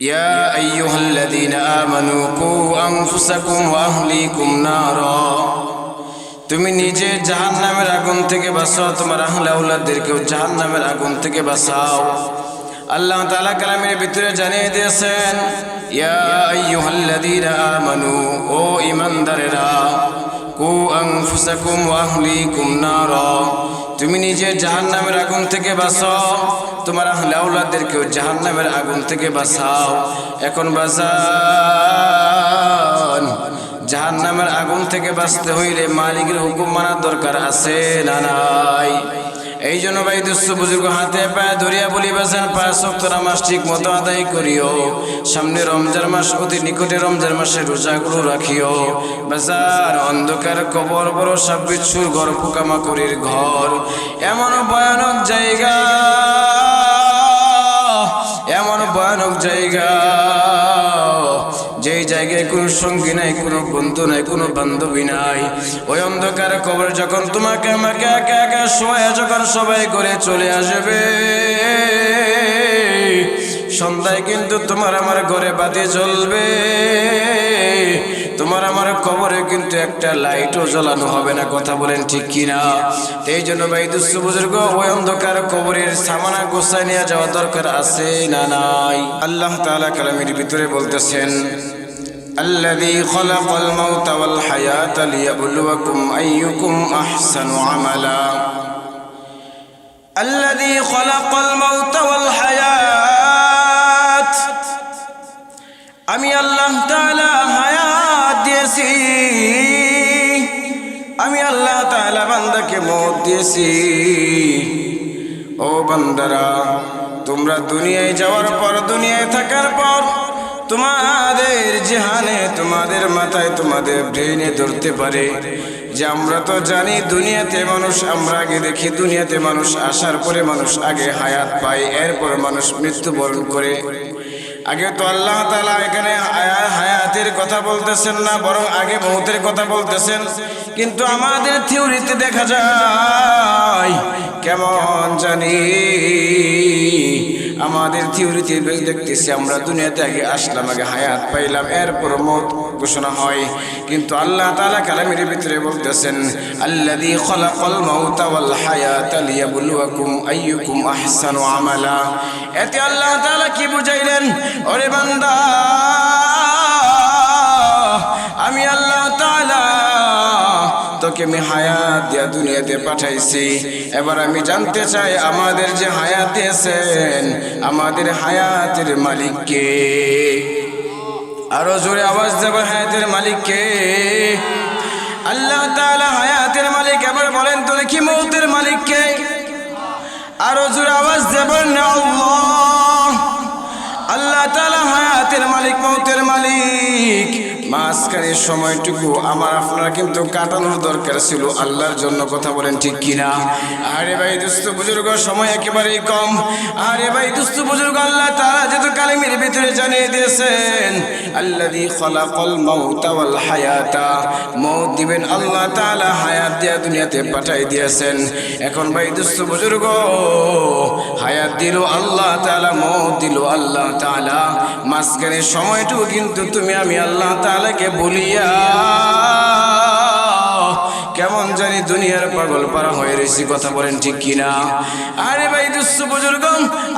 ইয়া আইয়ুহাল্লাযীনা আমানু কু আনফুসাকুম ওয়া আহলিকুম নারা, তুমি নিজে জাহান্নামের আগুন থেকে বাঁচাও, তোমার আহলে আওলাদদেরকেও জাহান্নামের আগুন থেকে বাঁচাও। আল্লাহ তাআলা কালামের ভিতরে জানিয়ে দিয়েছেন, ইয়া আইয়ুহাল্লাযীনা আমানু, ও ঈমানদারেরা, কু আনফুসাকুম ওয়া আহলিকুম নারা, তুমি নিজে জাহান্নামের আগুন থেকে বাঁচাও, তোমার আহলে আওলাদদেরকেও জাহান্নামের আগুন থেকে বাঁচাও। এখন বাঁচান, জাহান্নামের আগুন থেকে বাঁচতে হইলে মালিকের হুকুম মানার দরকার আছে না নাই? এই জন্য ভাই দুস্থ বুজুর্গ হাতে পায়ে ধরিয়া বলি, বাঁচান 5 ওয়াক্ত নামাজ ঠিক মতো আদায় করিও, সামনে রমজান মাস, অতি নিকটে রমজান মাসে রোজাগুলো রাখিও। বাজার অন্ধকার কবর, বড় সাপ বিচ্ছুর ঘর, পোকামাকড়ির ঘর, এমন ভয়ানক জায়গা, এমন ভয়ানক জায়গা, যেই জায়গায় কোনো সঙ্গী নাই, কোনো বন্ধু নাই, কোনো বান্ধবী নাই। ওই অন্ধকার কবর যখন তোমাকে আমাকে একা একা শোয়া, যখন সবাই করে চলে আসবে, সন্ধ্যায় কিন্তু তোমার আমার ঘরে বাতি জ্বলবে, তোমার আমার কবরে কিন্তু একটা লাইটও জ্বালানো হবে না। কথা বলেন ঠিক কিনা? এই জন্য ভাই দুস্থ বুজুর্গ, ওই অন্ধকার কবরের সামানা গোছায় নিয়ে যাওয়া দরকার আছে না নাই? আল্লাহ তাআলা কালামের ভিতরে বলতেছেন, আল্লাযী খালাকাল মাউতা ওয়াল হায়াতা লিয়াবলুয়াকুম আইয়ুকুম আহসানু আমালা। আল্লাযী খালাকাল মাউতা ওয়াল হায়াত, আমি আল্লাহ তাআলা হায়াত দিয়েছি, আমি আল্লাহ তাআলা বান্দাকে মওত দিয়েছি। ও বান্দারা, তোমরা দুনিয়ায় যাওয়ার পর, দুনিয়ায় থাকার পর, তোমাদের জিহানে, তোমাদের মাথায়, তোমাদের ব্রেনে ধরতে পারে যে আমরা তো জানি দুনিয়াতে মানুষ, আমরা আগে দেখি দুনিয়াতে মানুষ আসার পরে মানুষ আগে হায়াত পায়, এরপর মানুষ মৃত্যুবরণ করে। আগে তো আল্লাহ তাআলা এখানে হায়াতের কথা বলতেছেন না, বরং আগে মওতের কথা বলতেছেন। কিন্তু আমাদের থিওরিতে দেখা যায় কেমন জানি, আমাদের থিওরিতে দেখতেছি আমরা দুনিয়াতে আগে আসলাম, আগে হায়াত পাইলাম, এরপর মওত ঘোষণা হয়। কিন্তু আল্লাহ তাআলা কালামের ভিতরে বলতেছেন, আল্লাযী খালাকাল মাউতা ওয়াল হায়াতা লিয়াবলুয়াকুম আইয়ুকুম আহসানু আমালা। এতে আল্লাহ তাআলা কি বুঝাইলেন? ওরে বান্দা, আমি আল্লাহ তাআলা তোকে আমি হায়াত দিয়া দুনিয়াতে পাঠাইছি। এবার আমি জানতে চাই, আমাদের যে হায়াত দিয়েছেন, আমাদের হায়াতের মালিক কে? আরো জোরে আওয়াজ দেব, হায়াতের মালিক কে? আল্লাহ তাআলা হায়াতের মালিক। এবার বলেন তো দেখি, মওতের মালিক কে? আরো জোরে আওয়াজ দেবেন না আল্লাহ। আল্লাহ তাআলা হায়াতের মালিক, মওতের মালিক। মাঝখানের সময়টুকু আমার আপনারা কিন্তু কাটানোর দরকার ছিল আল্লাহর জন্য। কথা বলেন ঠিক কিনা? আরে ভাই দুস্থ বুজুর্গ, সময় একেবারেই কম। আরে ভাই দুস্থ বুজুর্গ, আল্লাহ তাআলা যেহেতু কালিমের ভিতরে জানিয়ে দিয়েছেন, আল্লাযী খালাকাল মাউতা ওয়াল হায়াতা, মওত দিবেন আল্লাহ তাআলা, হায়াত দিয়া দুনিয়াতে পাঠাই দিয়েছেন। এখন ভাই দুস্থ বুজুর্গ, হায়াত দিল আল্লাহ তাআলা, মওত দিল আল্লাহ তাআলা, মাঝখানের সময়টুকু কিন্তু তুমি আমি আল্লাহ তাআলাকে বলিয়া কেমন জানি দুনিয়ার পাগল পারা হয়ে রয়েছি। কথা বলেন ঠিক কিনা? আরে ভাই দুস্থ বুজুর্গ,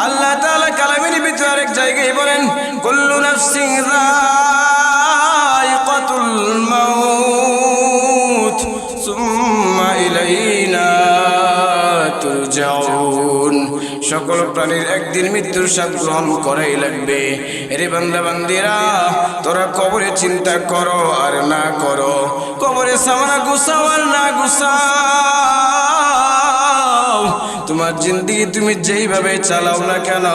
আল্লাহ তাআলা কালামের ভিতরে আরেক জায়গায় বলেন, কুল্লু নাফসিন যায়িকাতুল মাউত সুম্মা ইলাইনা তুরজাউন। সকল প্রাণীর একদিন মৃত্যুর স্বাদ গ্রহণ করাই লাগবে। এরে বান্দা বান্দিরা, তোরা কবরে চিন্তা করো আর না করো, কবরে সামানা গুছাও আর না গুছাও, তোমার জিন্দেগি তুমি যেইভাবে চালাও না কেন,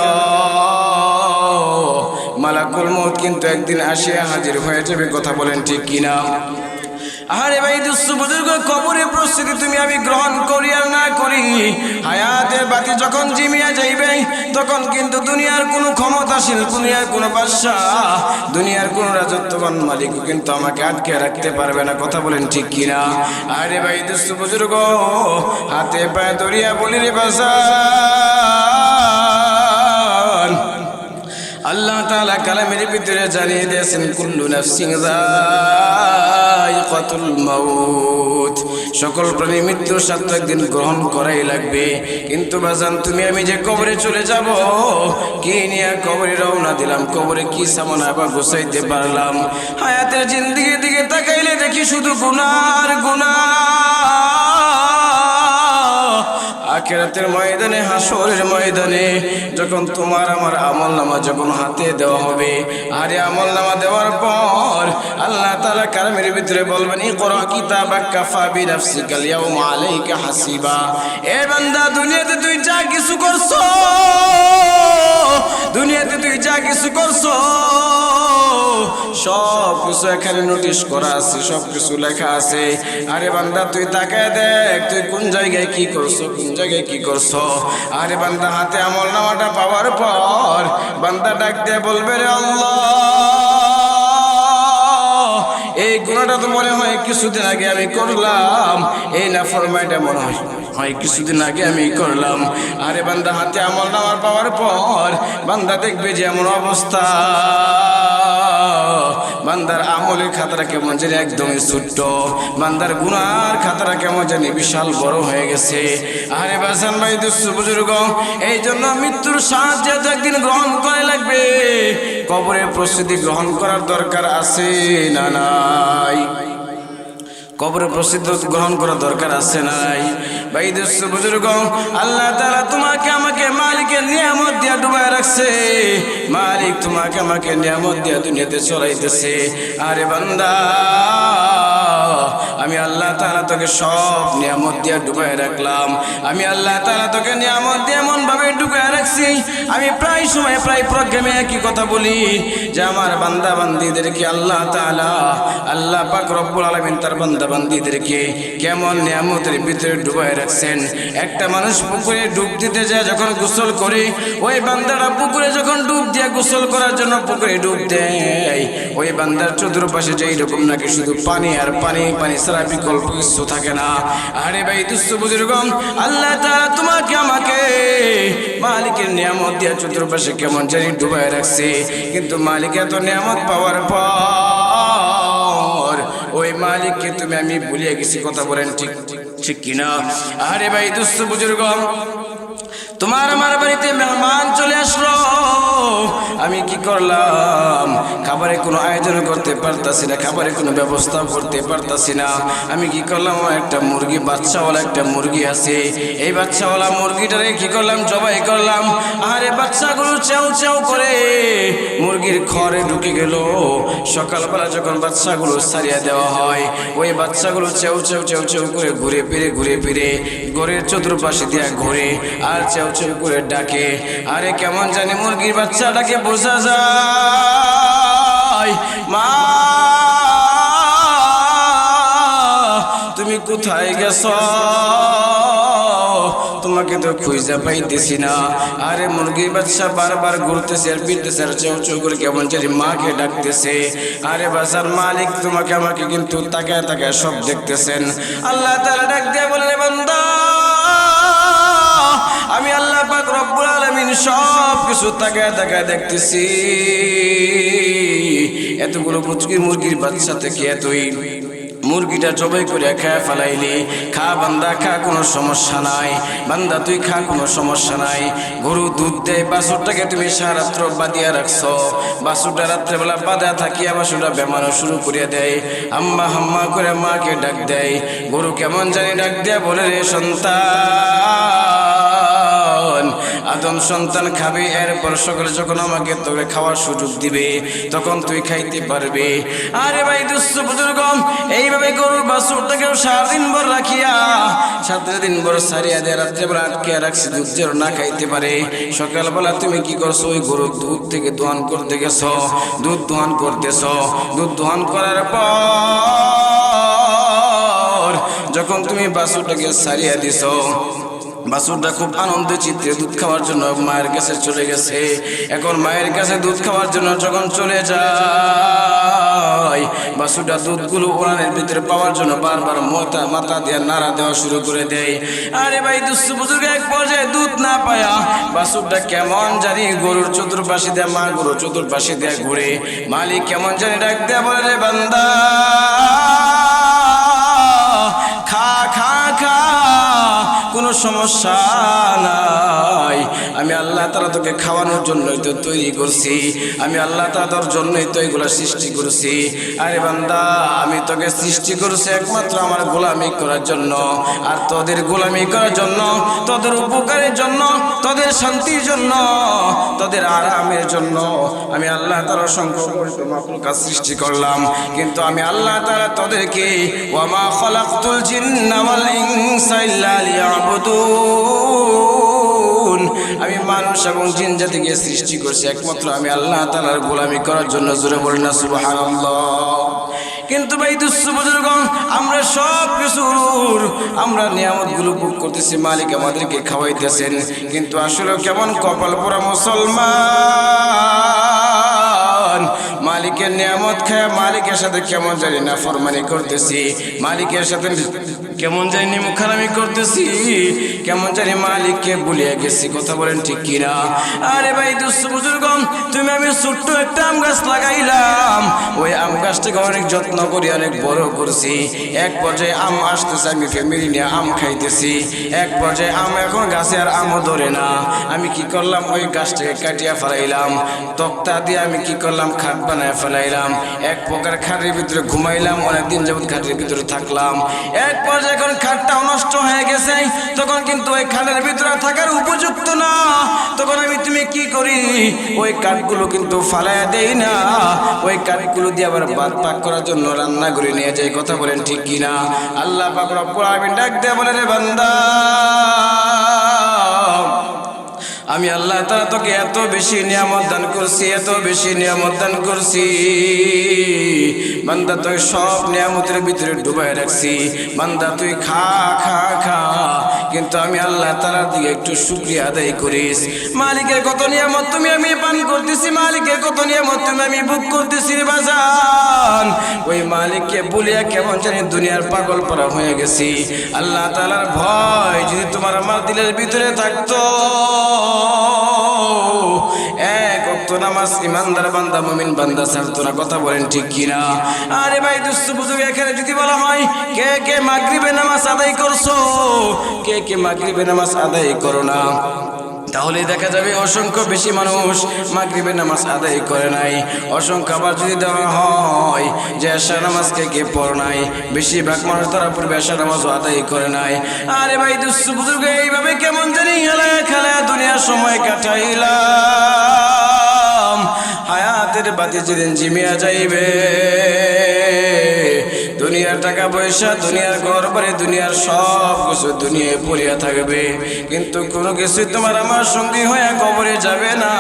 মালাকুল মওত কিন্তু একদিন আসিয়া হাজির হয়ে যাবে। কথা বলেন ঠিক কিনা? আরে ভাই দুস্থ বুজুর্গ, কবরের প্রস্তুতি তুমি আমি গ্রহণ করি আর না করি, হায়াতের বাতি যখন জিমিয়া যাইবে, তখন কিন্তু দুনিয়ার কোনো ক্ষমতাশীল, দুনিয়ার কোনো বাদশা, দুনিয়ার কোনো রাজত্ববান মালিকও কিন্তু আমাকে আটকে রাখতে পারবে না। কথা বলেন ঠিক কিনা? আরে ভাই দুস্থ বুজুর্গ, হাতে পায়ে ধরিয়া বলি রে বাজান, আল্লাহ তাআলা কালামের ভিতরে জানিয়ে দিয়েছেন কুল্লু নাফসিন যায়িকাতুল মাউত, সকল প্রাণী মৃত্যুর স্বাদ একদিন গ্রহণ করাই লাগবে। কিন্তু বাজান তুমি আমি যে কবরে চলে যাব, কি নিয়ে কবরে রওনা দিলাম, কবরে কি সামান আবার গোছাইতে পারলাম? হায়াতের জিন্দেগির দিকে তাকাইলে দেখি শুধু গুনার গুনাহ। আখিরাতের ময়দানে, হাসরের ময়দানে যখন তোমার আমার আমলনামা যখন হাতে দেওয়া হবে, আরে আমলনামা দেওয়ার পর আল্লাহ তাআলা কালামের ভিতরে বলবেন ইকরা কিতাবাক কাফা বিনাফসিকাল ইয়াউমা আলাইকা হাসিবা। এ বান্দা, দুনিয়াতে তুই যা কিছু করছো, দুনিয়াতে তুই যা কিছু করছো সব কিছু এখানে নোটিশ করা আছে, সব কিছু লেখা আছে। আরে বান্দা তুই তাকায় দেখ, তুই কোন জায়গায় কি করছো, কোন জায়গায় কি করছো। আরে বান্দা হাতে আমলনামাটা পাওয়ার পর বান্দা ডাক দিয়ে বলবে রে আল্লাহ, এই গুনাহটা তো মনে হয় কিছুদিন আগে আমি করলাম, এই নাফরমানিটা মনে হয় কিছুদিন আগে আমি করলাম। আরে বান্দা হাতে আমলনামা পাওয়ার পর বান্দা দেখবে যে এমন অবস্থা, বান্দার আমলের খাতাটা কেমন জানি একদমই ছোট্ট, বান্দার গুনার খাতাটা কেমন জানি বিশাল বড় হয়ে গেছে। আরে বাসান ভাই, দুঃস্থ বুজুর্গ, এই জন্য মৃত্যুর সাহায্য একদিন গ্রহণ করে লাগবে। কবরের প্রস্তুতি গ্রহণ করার দরকার আছে না নাই? কবরের প্রস্তুতি গ্রহণ করার দরকার আছে নাই? ভাই দুঃস্থ বুজুর্গ, আল্লাহ তাআলা তোমাকে আমাকে মালিকের নিয়ামত দিয়া ডুবায় রাখছে। মালিক তোমাকে আমাকে নিয়ামত দিয়া দুনিয়াতে চলাইতেছে। আরে বান্দা, আমি আল্লাহ তাআলা তোকে সব নিয়ামত দিয়া ডুবায় রাখলাম। আমি আল্লাহ তাআলা তোকে নিয়ামত দিয়ে এমন ভাবে ডুবায় রাখছি, আমি প্রায় সময় প্রায় প্রোগ্রামে একই কথা বলি যে আমার বান্দা বান্দীদেরকে আল্লাহ তাআলা, আল্লাহ পাক রব্বুল আলামিন তার বান্দা বান্দীদেরকে কেমন নিয়ামতের ভিতরে ডুবায় রাখছেন। একটা মানুষ পুকুরে ডুব দিতে যায়, যখন গোসল করে, ওই বান্দাটা পুকুরে যখন ডুব দিয়ে গোসল করার জন্য পুকুরে ডুব দেয়, ওই বান্দার চতুর্পাশে যেই রকম নাকি শুধু পানি আর পানি, পানি ছাড়া বিকল্প কিছু থাকে না। আরে ভাই দুঃস্থ বুজুর্গ, আল্লাহ তাআলা তোমাকে আমাকে মালিকের নিয়ামত দিয়ে চতুর্পাশে কেমন জানি ডুবায় রাখছে। কিন্তু মালিক এত নিয়ামত পাওয়ার পর ওই মালিককে তুমি আমি ভুলিয়ে গেছি। কথা বলেন ঠিক ঠিক কিনা? আরে ভাই দুঃস্থ বুজুর্গ, তোমার আমার বাড়িতে মেহমান চলে আসলো, আমি কি করলাম? খাবারের কোনো আয়োজন করতে পারতাছি না, খাবারের কোনো ব্যবস্থা করতে পারতাছি না। আমি কি করলাম? একটা মুরগি, বাচ্চাওয়ালা একটা মুরগি আছে, এই বাচ্চাওয়ালা মুরগিটারে কি করলাম? জবাই করলাম। আরে বাচ্চাগুলো চেউ চেউ করে মুরগির ঘরে ঢুকে গেল। সকালবেলা যখন বাচ্চাগুলো ছাড়িয়ে দেওয়া হয়, ওই বাচ্চাগুলো চেউ চেউ চেউ চেউ করে ঘুরে ফিরে ঘরের চতুর্পাশে দিয়া ঘুরে আর চেউ চেউ করে ডাকে। আরে কেমন জানি মুরগির বাচ্চাটাকে বোঝা যায়, মা তুমি কোথায় গেছ? তোমাকে তো খুঁজে পাইতেছি না। আরে মুরগির বাচ্চা বারবার ঘুরতেছে আর ফিরতেছে আর চেউ চেউ করে কেমন জানি মাকে ডাকতেছে। আরে বাসার মালিক তোমাকে আমাকে কিন্তু তাকায় তাকায় সব দেখতেছেন। আল্লাহ তাআলা ডাক দিয়ে বলে, বান্দা, আমি আল্লাহ পাক রব্বুল আলামিন সব কিছু তাকায় তাকায় দেখতেছি। এতগুলো মুরগির বাচ্চা থেকে এতই মুরগিটা জবাই করে খায় ফেলাইলি, খা বান্দা খা, কোনো সমস্যা নাই। বান্দা তুই খা, কোনো সমস্যা নাই। গরু দুধ দেয়, বাছুরটাকে তুমি সারাত্র বাঁধিয়া রাখছো, বাছুরটা রাত্রেবেলা বাঁধা থাকিয়া বাছুরটা বেমানো শুরু করিয়া দেয়, আম্মা হাম্মা করে মাকে ডাক দেয়। গরু কেমন জানি ডাক দেয়া বলে, রে সন্তান, আদম সন্তান খাবে, এরপর সকলে যখন আমাকে তোকে খাওয়ার সুযোগ দিবে তখন তুই খাইতে পারবে। আরে ভাই দুঃস্থ বুজুর্গ, এইভাবে গরুর বাছুরটাকেও 7 দিন ভর রাখিয়া 7 দিন ভর সারিয়া দিয়ে রাত্রেবেলা আটকে রাখছি, দুধ যেন না খাইতে পারে। সকালবেলা তুমি কি করছো? ওই গরুর দুধ থেকে দোহান করতে গেছ, দুধ দোহান করতেছ। দুধ দোহান করার পর যখন তুমি বাছুরটাকে সারিয়া দিছ, বাছুরটা খুব আনন্দ চিত্তে দুধ খাওয়ার জন্য মায়ের কাছে চলে গেছে। এখন মায়ের কাছে দুধ খাওয়ার জন্য যখন চলে যায়, বাছুরটা দুধগুলো ওড়ানের ভিতরে পাওয়ার জন্য বারবার মাথা দিয়ে নাড়া দেওয়া শুরু করে দেয়। আরে ভাই দুস্থ বুজুর্গ এক পর্যায়ে দুধ না পায়া বাছুরটা কেমন জানি গরুর চতুর্পাশে দেয়, মা গরুর চতুর্পাশে দেয় ঘুরে। মালিক কেমন জানি ডাক দেয়া বলে, রে বান্দা খা খা খা, কোনো সমস্যা নাই, আমি আল্লাহ তাআলা তোকে খাওয়ানোর জন্যই তো তৈরি করছি, আমি আল্লাহ তাআলা তোর জন্যই তো এগুলো সৃষ্টি করছি। আরে বান্দা আমি তোকে সৃষ্টি করছি একমাত্র আমার গোলামি করার জন্য, আর তোদের গোলামি করার জন্য, তোদের উপকারের জন্য, তোদের শান্তির জন্য, তোদের আরামের জন্য আমি আল্লাহ তাআলা অসংখ্য মাখলুকাত সৃষ্টি করলাম। কিন্তু আমি আল্লাহ তাআলা তোদেরকে ওয়া মা খালাকতুল জিন্না ওয়াল ইনসা ইল্লা লিয়াবুদুন, আমি মানুষ এবং জিন জাতিকে সৃষ্টি করছি একমাত্র আমি আল্লাহ তাআলার গোলামি করার জন্য। জোরে বলেন না সুবহানাল্লাহ। কিন্তু ভাই দুস্থ বুজুর্গ, আমরা সব কিছুর আমরা নিয়ামতগুলো ভোগ করতেছি, মালিক আমাদেরকে খাওয়াইতেছেন, কিন্তু আসলে কেমন কপাল পোড়া মুসলমান, মালিকের নিয়ামত খায় মালিকের সাথে কেমন জানি নাফরমানি করতেছি, মালিকের সাথে কেমন জানি মুখারামি করতেছি, কেমন জানি মালিককে ভুলিয়ে গেছি। কথা বলেন ঠিক কিনা? আরে ভাই দুস্থ বুজুর্গ, তুমি আমি ছোট্ট একটা আম গাছ লাগাইলাম, ওই আম গাছটাকে অনেক যত্ন করি অনেক বড় করছি। এক পর্যায়ে আম আসতেছে, আমি ফ্যামিলি নিয়ে আম খাইতেছি। এক পর্যায়ে আম এখন গাছে আর আমও ধরে না, আমি কি করলাম ওই গাছটাকে কাটিয়া ফেলাইলাম, তক্তা দিয়ে আমি কি করলাম খাট বানায় ফেলাইলাম। এক প্রকার খাটের ভিতরে ঘুমাইলাম, অনেকদিন যাবত খাটের ভিতরে থাকলাম। এক পর্যায়ে যখন খাটটাও নষ্ট হয়ে গেছে, তখন কিন্তু ওই খাটের ভিতরে থাকার উপযুক্ত না, তখন আমি তুমি কি করি ওই কাঠগুলো কিন্তু ফালাইয়া দেই না, ওই কাঠগুলো দিয়ে আবার ভাত পাক করার জন্য রান্না করে নিয়ে যাই। কথা বলেন ঠিক কিনা? আল্লাহ পাক রব্বুল আলামিন ডাক দিয়ে বলে, রে বান্দা আমি আল্লাহ তাআলা তোকে এত বেশি নিয়ামত দান করছি, এত বেশি নিয়ামত দান করছি, বান্দা তুই সব নিয়ামতের ভিতরে ডুবাই রাখছি, বান্দা তুই খা খা খা, কিন্তু আমি আল্লাহ তাআলার দিকে একটু শুকরিয়া আদায় করিস। মালিকের কত নিয়ামত তুমি আমি পান করতেছি, মালিকের কত নিয়ামত তুমি আমি ভোগ করতেছি রে বাজান, ওই মালিককে বলিয়া কেমন জানি দুনিয়ার পাগল পারা হয়ে গেছি। আল্লাহ তাআলার ভয় যদি তোমার আমার দিলের ভিতরে থাকতো, এক ওয়াক্ত নামাজ ইমানদার বান্দা মুমিন বান্দা ছাড়তো না। কথা বলেন ঠিক কিনা? আরে ভাই দুস্থ বুজুর্গ, এখানে যদি বলা হয় কে কে মাগরিবের নামাজ আদায় করছো, কে কে মাগরিবের নামাজ আদায় করো না, তাহলে দেখা যাবে অসংখ্য বেশি মানুষ মাগরিবের নামাজ আদায় করে নাই। অসংখ্য আবার যদি দেওয়া হয় যে এশার নামাজ কে কে পড়ে নাই, বেশিরভাগ মানুষ তারা পূর্বে এশার নামাজও আদায় করে নাই। আরে ভাই দুস্থ বুজুর্গ, এইভাবে কেমন জানি খেলায় খেলায় দুনিয়ার সময় কাটাইলাম, হায়াতের বাতি যেদিন জিমিয়া যাইবে, দুনিয়ার টাকা পয়সা, দুনিয়ার ঘর বাড়ি, দুনিয়ার সব কিছু দুনিয়ায় পড়িয়া থাকবে, কিন্তু কোনো কিছু তোমার আমার সঙ্গী হয়ে কবরে যাবে না।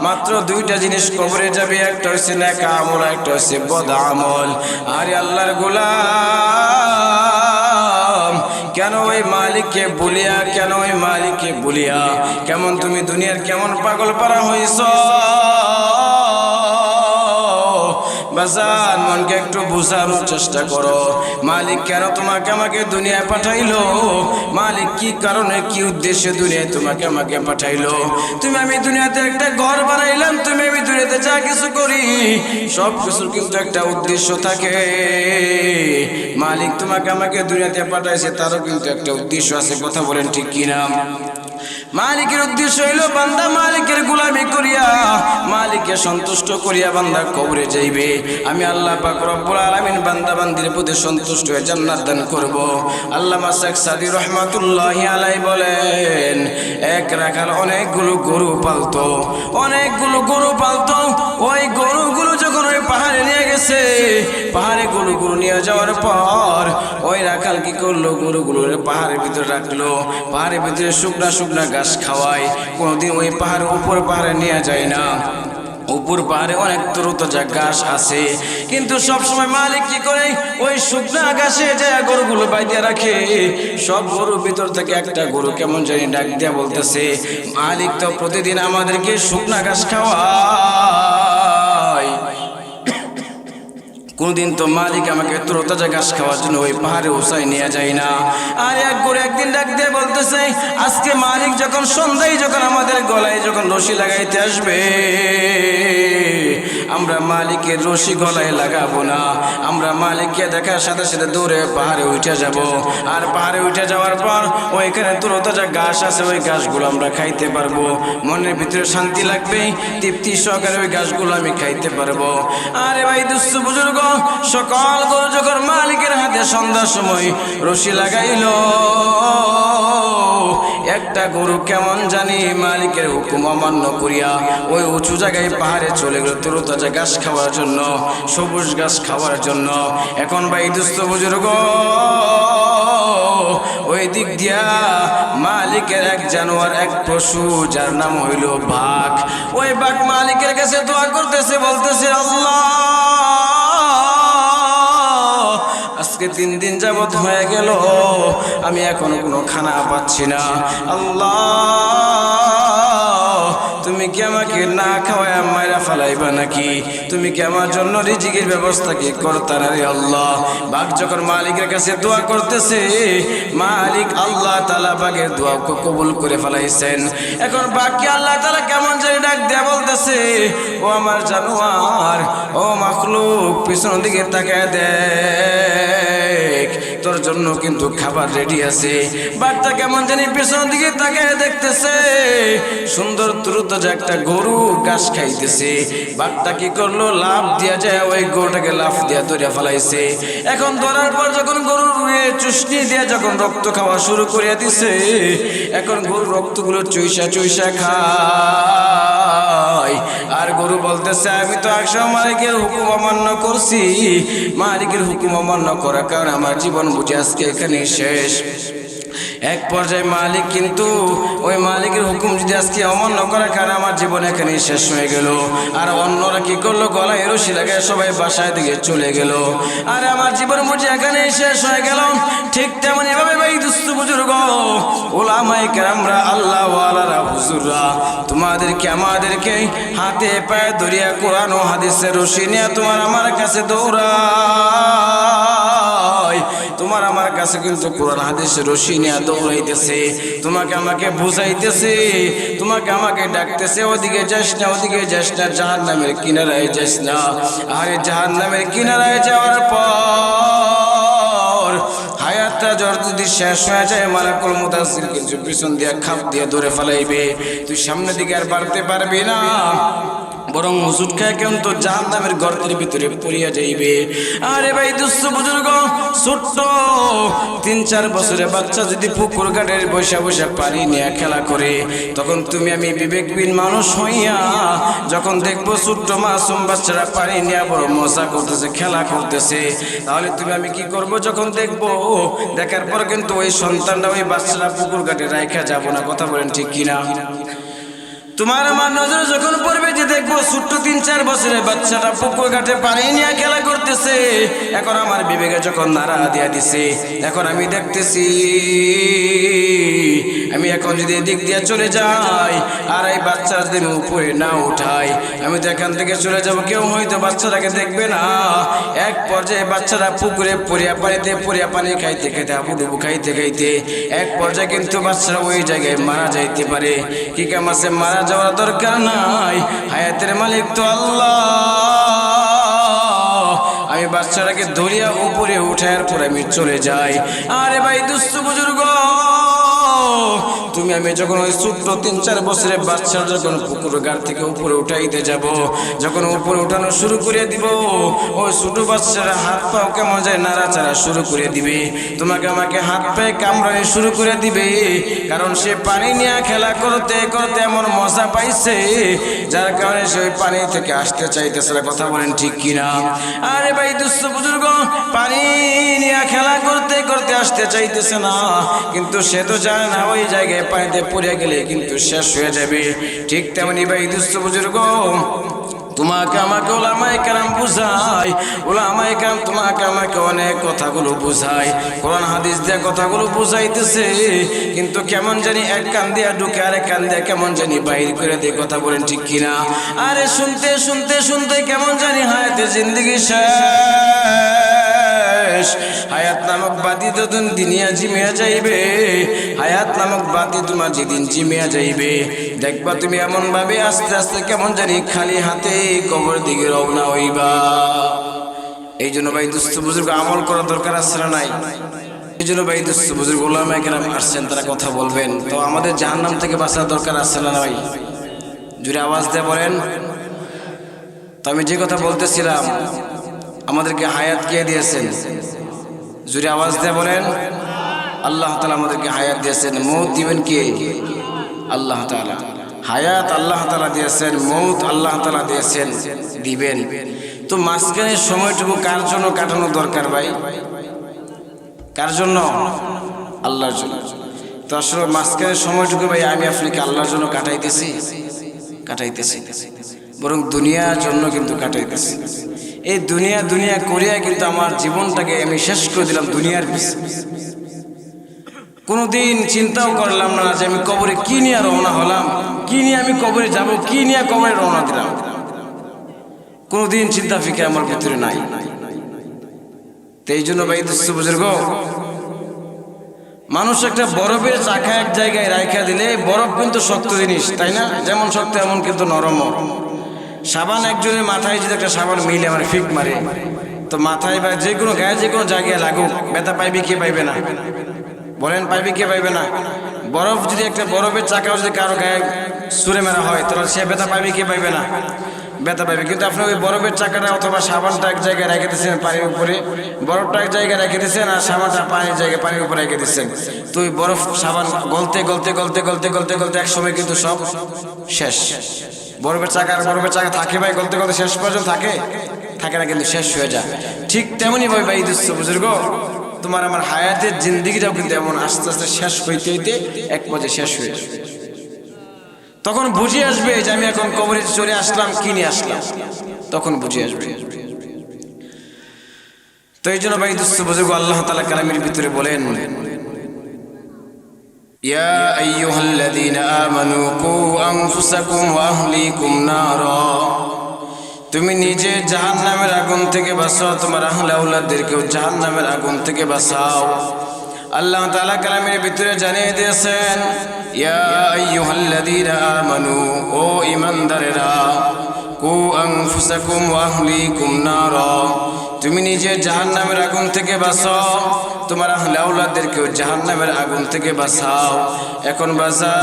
মাত্র দুইটা জিনিস কবরে যাবে, একটা হচ্ছে নেক আমল, একটা হচ্ছে বদ আমল। আরে আল্লাহর গোলাম, কেন ওই মালিককে বলিয়া, কেন ওই মালিককে বলিয়া কেমন তুমি দুনিয়ার কেমন পাগল পারা হইছ? বাজান মনকে একটু বুঝানোর চেষ্টা করো, মালিক কেন তোমাকে আমাকে দুনিয়ায় পাঠাইলো, মালিক কি কারণে কি উদ্দেশ্যে দুনিয়ায় তোমাকে আমাকে পাঠাইলো। তুমি আমি দুনিয়াতে একটা ঘর বানাইলাম, তুমি আমি দুনিয়াতে যা কিছু করি সব কিছুর কিন্তু একটা উদ্দেশ্য থাকে। মালিক তোমাকে আমাকে দুনিয়াতে পাঠাইছে, তারও কিন্তু একটা উদ্দেশ্য আছে। কথা বলেন ঠিক কিনা? মালিকের উদ্দেশ্য হইল বান্দা মালিকের গোলামি করিয়া, মালিককে সন্তুষ্ট করিয়া বান্দা কবরে যাইবে। আমি আল্লাহ পাক রব্বুল আলামিন বান্দা বান্দির প্রতি সন্তুষ্ট হয়ে জান্নাত দান করব। আল্লামা শেখ সাদী রহমাতুল্লাহি আলাইহি বলেন, এক রাখাল অনেকগুলো গরু পালতো, অনেকগুলো গরু পালতো। ওই গরুগুলো যখন ওই পাহাড়ে নিয়ে গেছে, পাহাড়ে গরুগুলো নিয়ে যাওয়ার পর ওই রাখাল কি করলো, গরুগুলোর পাহাড়ের ভিতরে রাখলো, পাহাড়ের ভিতরে শুকনা শুকনা ঘাস খাওয়ায়, কোনোদিন ওই পাহাড়ের উপর পাহাড়ে নিয়ে যায় না। উপর পাহাড়ে অনেক তরুতাজা ঘাস আছে, কিন্তু সবসময় মালিক কি করে ওই শুকনা ঘাসে যায় গরুগুলো বাইতে রাখে। সব গরুর ভিতর থেকে একটা গরু কেমন জানি ডাক দিয়া বলতেছে, মালিক তো প্রতিদিন আমাদেরকে শুকনা ঘাস খাওয়ায়, কোনদিন তো মালিক আমাকে তরতাজা ঘাস খাওয়ার জন্য ওই পাহাড়ে উসাই নিয়ে যায় না। আর এক গরু একদিন ডাক দিয়ে বলতেছে, আজকে মালিক যখন সন্ধ্যায় যখন আমাদের গলায় যখন রশি লাগাইতে আসবে, আমরা মালিকের রশি গলায় লাগাবো না, আমরা মালিককে দেখার সাথে সাথে দৌড়ে পাহাড়ে উঠে যাব। আর পাহাড়ে উঠে যাওয়ার পর ওইখানে তরতাজা ঘাস আছে, ওই ঘাসগুলো আমরা খাইতে পারবো, মনের ভিতরে শান্তি লাগবে, তৃপ্তি সহকারে ওই ঘাসগুলো আমি খাইতে পারবো। আরে ভাই দুস্থ বুজুর্গ, সকাল গরু যখন মালিকের হাতে সন্ধ্যার সময় রশি লাগাইল, একটা গরু কেমন জানি মালিকের হুকুম অমান্য করিয়া ওই উঁচু জায়গায় পাহাড়ে চলে গেল তরতাজা ঘাস খাওয়ার জন্য, সবুজ ঘাস খাওয়ার জন্য। এখন ভাই দুস্থ বুজুর্গ, ওই দিক দিয়া মালিকের এক জানোয়ার, এক পশু যার নাম হইল বাঘ, ওই বাঘ মালিকের কাছে দোয়া করতেছে, বলতেছে, আল্লাহ আজকে 3 দিন যাবত হয়ে গেল আমি এখনো কোনো খানা পাচ্ছি না, আল্লাহ তুমি কি আমাকে না খাওয়ায় মাইরা ফেলাইবা নাকি? তুমি কি আমার জন্য রিজিকের ব্যবস্থা কি করতা না রে আল্লাহ? বাঘ যখন মালিকের কাছে দোয়া করতেছে, মালিক আল্লাহ তাআলা বাঘের দোয়া কবুল করে ফেলাইছেন। এখন বাঘকে আল্লাহ তাআলা কেমন জানি ডাক দেয়া বলতেছে, ও আমার জানোয়ার, ও মাখলুক, পিছন দিকে তাকায় দেখ, তোর জন্য কিন্তু খাবার রেডি আছে। বাঘটা কেমন জানি পিছন দিকে তাকায় দেখতেছে, সুন্দর তরুতাজা একটা গরু ঘাস খাইতেছে। বাঘটা কি করলো, লাফ দিয়া যায় ওই গরুটাকে লাফ দিয়া ধরে ফেলাইছে। এখন ধরার পর যখন গরুর চুষনি দিয়া যখন রক্ত খাওয়া শুরু করিয়া দিছে, এখন গরুর রক্তগুলো চুইসা চুইসা খায়। আর গরু বলতেছে, আমি তো একসময় মালিকের হুকুম অমান্য করছি, মালিকের হুকুম অমান্য করার কারণে আমার জীবন বুঝে আজকে এখানে শেষ। এক পর্যায়ে মালিক কিন্তু ওই মালিকের হুকুম যদি আজকে অমান্য করার কারণে আমার জীবন এখানে শেষ হয়ে গেল। আর অন্যরা কি করলো, গলায় রশি লাগায় সবাই বাসায় দিকে চলে গেল, আর আমার জীবন বুঝে এখানে শেষ হয়ে গেল। ঠিক তেমন এভাবে ভাই দুস্থ বুজুর্গ, ওলামায়ে কেরামরা, আল্লাহ ওয়ালারা, হুজুররা, তোমাদেরকে আমাদেরকে হাতে পায়ে ধরিয়া কোরআন ও হাদিসের রশি নিয়ে তোমার আমার কাছে দৌড়ায়, তোমার আমার কাছে কিন্তু কোরআন হাদিসের রশি নিয়ে দৌড়াইতেছে, তোমাকে আমাকে বুঝাইতেছে, তোমাকে আমাকে ডাকতেছে, ওদিকে যাস না, ওদিকে যাস না, জাহান্নামের কিনারায় যাস না। আরে জাহান্নামের কিনারায় যাওয়ার পর হায়াতটা যদি শেষ হয়ে যায়, মালাকুল মুদাসসির কিন্তু পিছন দিয়া খাপ দিয়ে ধরে ফেলাইবে, তুই সামনের দিকে আর বাড়তে পারবি না, বরং ওষুধ খায় কিন্তু জাহান্নামের গর্তের ভিতরে পড়িয়া যাইবে। আরে ভাই দুস্থ বুজুর্গ, ছোট্ট 3-4 বছরের বাচ্চা যদি পুকুর ঘাটের বৈশা বৈশা পানি নিয়ে খেলা করে, তখন তুমি আমি বিবেকহীন মানুষ হইয়া যখন দেখবো ছোট্ট মাসুম বাচ্চারা পানি নিয়ে বড় মজা করতেছে, খেলা করতেছে, তাহলে তুমি আমি কি করব? যখন দেখবো, দেখার পর কিন্তু ওই সন্তানটা, ওই বাচ্চারা পুকুর ঘাটে রাইখা যাবো না। কথা বলেন ঠিক কিনা? তোমার আমার নজরে যখন পড়বে যে দেখবো ছোট্ট 3-4 বছরের বাচ্চাটা পুকুর ঘাটে পানি নিয়ে খেলা করতেছে, এখন আমার বিবেকে যখন নাড়া দিয়া দিছে, এখন আমি দেখতেছি, আমি এখন যদি এদিক দিয়ে চলে যাই আর এই বাচ্চা যদি উপরে না উঠাই, আমি তো এখান থেকে চলে যাব, কেউ হয়তো বাচ্চাটাকে দেখবে না। এক পর্যায়ে বাচ্চারা পুকুরে পড়িয়া পানিতে পড়িয়া পানি খাইতে খাইতে, হাবুডুবু খাইতে খাইতে এক পর্যায়ে কিন্তু বাচ্চারা ওই জায়গায় মারা যাইতে পারে। কি কাম আছে, মারা যাওয়ার দরকার নাই, হায়াতের মালিক তো আল্লাহ। আমি বাচ্চাটাকে ধরিয়া উপরে উঠার পরে আমি চলে যাই। আরে ভাই দুস্থ বুজুর্গ, তুমি আমি যখন ওই ছোট্ট 3-4 বছরের বাচ্চা যখন পুকুর ঘাট থেকে উপরে উঠাইতে যাব, যখন উপরে উঠানো শুরু করে দিব, ওই ছোট বাচ্চারা হাত পাও কেমন যায় নাড়াচাড়া শুরু করে দিবে, তোমাকে আমাকে হাত পায়ে কামড়ানো শুরু করে দিবে, কারণ সে পানি নিয়ে খেলা করতে করতে এমন মজা পাইছে, যার কারণে সে ওই পানি থেকে আসতে চাইতেছে না। কথা বলেন ঠিক কিনা? আরে ভাই দুস্থ বুজুর্গ, পানি নিয়ে খেলা করতে করতে আসতে চাইতেছে না, কিন্তু সে তো জানে না ওই জায়গায় পানিতে পড়ে গেলে কিন্তু শেষ হয়ে যাবে। ঠিক তেমনি ভাই দুস্থ বুজুর্গ, তোমাকে আমাকে উলামায়ে কেরাম বুঝায়, উলামায়ে কেরাম তোমাকে আমাকে অনেক কথাগুলো বুঝায়, কোরআন হাদিস দিয়ে কথাগুলো বুঝাইতেছে, কিন্তু কেমন জানি এক কান দিয়া ঢুকে আরেক কান দিয়া কেমন জানি বাইর করে দিয়ে কথা বলেন ঠিক কিনা? আরে শুনতে শুনতে শুনতে কেমন জানি হায়াতের জিন্দেগি শেষ। হায়াত নামক বাতি যতদিন দুনিয়া জিমিয়া যাইবে, হায়াত নামক বাতি তোমার যেদিন জিমিয়া যাইবে, দেখবা তুমি এমন ভাবে আস্তে আস্তে কেমন জানি খালি হাতে কবর দিকে রওনা হইবা। এই জন্য ভাই দুস্থ বুজুর্গ আমল করার দরকার আছে না নাই? এই জন্য ভাই দুস্থ বুজুর্গ উলামায়ে কেরাম আসছেন, তারা কথা বলবেন, তো আমাদের জাহান্নাম থেকে বাঁচার দরকার আছে না ভাই? জোরে আওয়াজ দিয়ে বলেন। তো আমি যে কথা বলতেছিলাম, আমাদেরকে হায়াত কে দিয়েছেন? জোরে আওয়াজ দিয়ে বলেন। আল্লাহ তাআলা আমাদেরকে হায়াত দিয়েছেন। মৌত দিবেন কে? আল্লাহ তাআলা। হায়াত আল্লাহ তাআলা দিয়েছেন, মৌত আল্লাহ তাআলা দিয়েছেন, দিবেন। তো মাঝখানের সময়টুকু কার জন্য কাটানো দরকার ভাই? কার জন্য? আল্লাহর জন্য। তো আসলে মাঝখানের সময়টুকু ভাই আমি আপনাকে আল্লাহর জন্য কাটাইতেছি? বরং দুনিয়ার জন্য কিন্তু কাটাইতেছি। এই দুনিয়া দুনিয়া করিয়া কিন্তু আমার জীবনটাকে আমি শেষ করে দিলাম দুনিয়ার পিছনে। কোনোদিন চিন্তাও করলাম না যে আমি কবরে কি নিয়ে রওনা হলাম, কি নিয়ে আমি কবরে যাব, কি নিয়ে কবরে রওনা দিলাম। কোনোদিন চিন্তা ফিকির আমার ভিতরে নাই। তো এই জন্য ভাই দুস্থ বুজুর্গ, মানুষ একটা বরফের চাকা এক জায়গায় রাখা দিলে বরফ কিন্তু শক্ত জিনিস, তাই না? যেমন শক্ত এমন কিন্তু নরম। সাবান একজনের মাথায় যদি একটা সাবান মিলে আমার ফিক মারে, তো মাথায় বা যে কোনো গায়ে যে কোনো জায়গায় লাগুক, ব্যথা পাইবে কে পাইবে না? বলেন, পাইবে কে পাইবে না? বরফ যদি একটা বরফের চাকা যদি কারো গায়ে ছুঁড়ে মারা হয়, তাহলে সে ব্যথা পাইবে কে পাইবে না? ব্যথা পাইবে। কিন্তু আপনি ওই বরফের চাকাটা অথবা সাবানটা এক জায়গায় রেখে দিচ্ছেন পানির উপরে, বরফটা এক জায়গায় রেখে দিচ্ছেন আর সাবানটা পানির জায়গায় পানির উপরে রেখে দিচ্ছেন, তো ওই বরফ সাবান গলতে গলতে গলতে গলতে গলতে গলতে এক সময় কিন্তু সব শেষ। বরফের চাকা থাকে ভাই, গলতে গলতে শেষ পর্যন্ত থাকে না, কিন্তু শেষ হয়ে যায়। ঠিক তেমনই ভাই দুস্থ বুজুর্গ, তোমার আমার হায়াতের জিন্দেগিটাও কিন্তু এমন আস্তে আস্তে শেষ হইতে হইতে এক পর্যায়ে শেষ হয়ে যাবে। তখন বুঝে আসবে যে আমি এখন কবরে চলে আসলাম, কি নিয়ে আসলাম, তখন বুঝে আসবে। তো এই জন্য ভাই দুস্থ বুজুর্গ আল্লাহ তাআলা কালামের ভিতরে বলেন, ইয়া আইয়ুহাল্লাযীনা আমানু কু আনফুসাকুম ওয়া আহলিকুম নারা, তুমি নিজে জাহান্নামের আগুন থেকে বাঁচাও, তোমার আহলে আওলাদদেরকেও জাহান্নামের আগুন থেকে বাঁচাও। আল্লাহ তাআলা কালামের ভিতরে জানিয়ে দিয়েছেন, ইয়া আইয়ুহাল্লাযীনা আমানু, ও ঈমানদারেরা, কু আনফুসাকুম ওয়া আহলিকুম নারা, তুমি নিজে জাহান্নামের আগুন থেকে বাঁচাও, তোমার আহলে আওলাদদেরকেও জাহান্নামের আগুন থেকে বাঁচাও। এখন বাঁচান,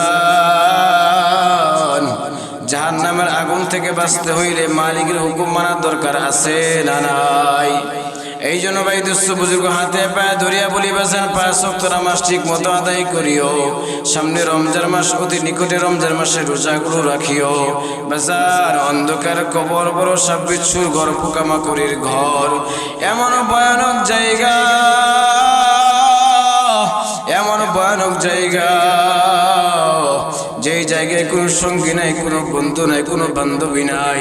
জাহান্নামের আগুন থেকে বাঁচতে হইলে মালিকের হুকুম মানার দরকার আছে না নাই? এই জন্য ভাই দুস্থ বুজুর্গ হাতে পায়ে ধরিয়া বলি, বাঁচান 5 ওয়াক্ত নামাজ ঠিক মতো আদায় করিও, সামনে রমজান মাস, অতি নিকটে রমজান মাসে রোজাগুলো রাখিও। বাজার অন্ধকার কবর, বড় সাপ বিচ্ছুর ঘর, পোকামাকড়ির ঘর, এমন ভয়ানক জায়গা, এমন ভয়ানক জায়গা, যেই জায়গায় কোনো সঙ্গী নাই, কোনো বন্ধু নাই, কোনো বান্ধবী নাই।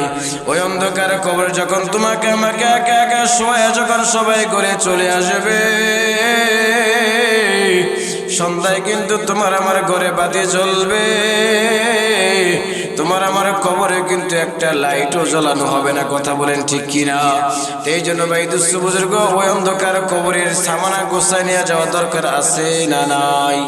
ওই অন্ধকার কবর যখন তোমাকে আমাকে একা একা শোয়া যখন সবাই করে চলে আসবে, সন্ধ্যায় কিন্তু তোমার আমার ঘরে বাতি জ্বলবে, তোমার আমার কবরে কিন্তু একটা লাইটও জ্বালানো হবে না। কথা বলেন ঠিক কিনা? এই জন্য ভাই দুস্থ বুজুর্গ, ওই অন্ধকার কবরের সামানা গোছায় নিয়ে যাওয়া দরকার আছে না নাই?